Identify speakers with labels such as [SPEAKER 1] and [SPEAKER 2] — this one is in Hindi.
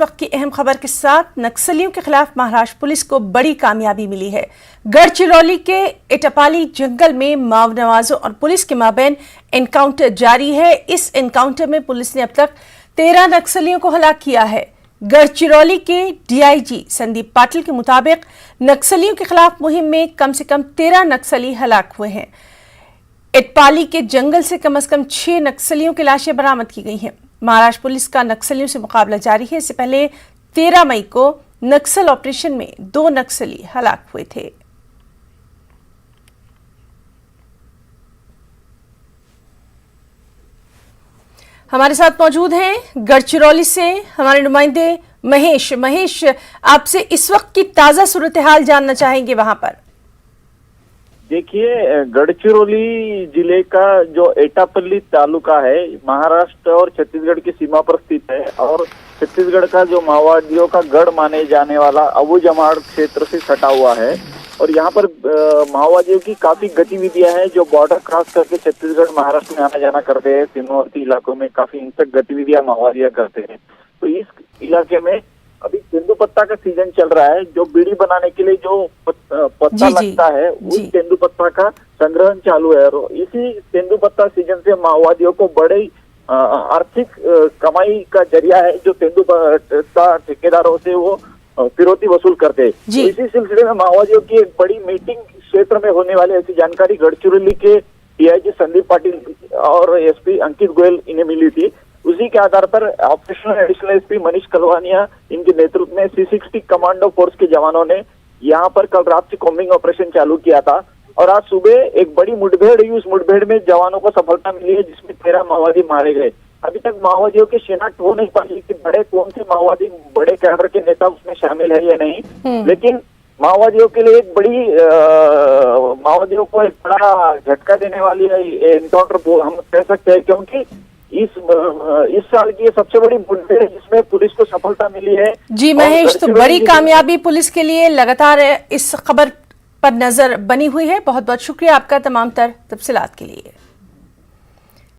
[SPEAKER 1] वक्त की अहम खबर के साथ नक्सलियों के खिलाफ महाराष्ट्र पुलिस को बड़ी कामयाबी मिली है। गढ़चिरौली के एटापाली जंगल में माओनवाजों और पुलिस के माबैन एनकाउंटर जारी है। इस एनकाउंटर में पुलिस ने अब तक 13 नक्सलियों को हलाक किया है। गढ़चिरौली के डीआईजी संदीप पाटिल के मुताबिक नक्सलियों के खिलाफ मुहिम में कम से कम 13 नक्सली हलाक हुए हैं। एटापाली के जंगल से कम 6 नक्सलियों की लाशें बरामद की गई हैं। महाराष्ट्र पुलिस का नक्सलियों से मुकाबला जारी है। इससे पहले 13 मई को नक्सल ऑपरेशन में 2 नक्सली हलाक हुए थे। हमारे साथ मौजूद हैं गढ़चिरौली से हमारे नुमाइंदे महेश, आपसे इस वक्त की ताजा सूरत हाल जानना चाहेंगे वहां पर।
[SPEAKER 2] देखिए, गढ़चिरौली जिले का जो एटापल्ली तालुका है महाराष्ट्र और छत्तीसगढ़ की सीमा पर स्थित है और छत्तीसगढ़ का जो माओवादियों का गढ़ माने जाने वाला अबू जमाड़ क्षेत्र से सटा हुआ है और यहाँ पर माओवादियों की काफी गतिविधियां हैं जो बॉर्डर क्रॉस करके छत्तीसगढ़ महाराष्ट्र में आना जाना करते हैं। सीमावर्ती इलाकों में काफी हिंसक गतिविधियां माओवादियां करते हैं। तो इस इलाके में अभी तेंदुपत्ता का सीजन चल रहा है। जो बीड़ी बनाने के लिए जो पत्ता लगता है उस तेंदुपत्ता का संग्रहण चालू है और इसी तेंदुपत्ता सीजन से माओवादियों को बड़े आर्थिक कमाई का जरिया है जो तेंदुपत्ता ठेकेदारों से वो फिरौती वसूल करते हैं। तो इसी सिलसिले में माओवादियों की एक बड़ी मीटिंग क्षेत्र में होने वाली ऐसी जानकारी गढ़चिरौली के डीआईजी संदीप पाटिल और एसपी अंकित गोयल इन्हें मिली थी। उसी के आधार पर operational additional SP Manish Kalwania इनके नेतृत्व में C60 कमांडो फोर्स के जवानों ने यहाँ पर कल रात से कॉम्बिंग ऑपरेशन चालू किया था और आज सुबह एक बड़ी मुठभेड़ हुई। उस मुठभेड़ में जवानों को सफलता मिली है जिसमें 13 माओवादी मारे गए। अभी तक माओवादियों की शिनाख्त हो नहीं पाई कि बड़े कौन से माओवादी बड़े कैडर के नेता उसमें शामिल है या नहीं, लेकिन माओवादियों के लिए एक बड़ी माओवादियों को एक बड़ा झटका देने वाली एनकाउंटर हम कह सकते हैं, क्योंकि इस साल की सबसे बड़ी मुठभेड़ जिसमें पुलिस को सफलता मिली है।
[SPEAKER 1] जी महेश, तो बड़ी कामयाबी पुलिस के लिए लगातार इस खबर पर नजर बनी हुई है। बहुत बहुत शुक्रिया आपका तमाम तर तफसीलात के लिए।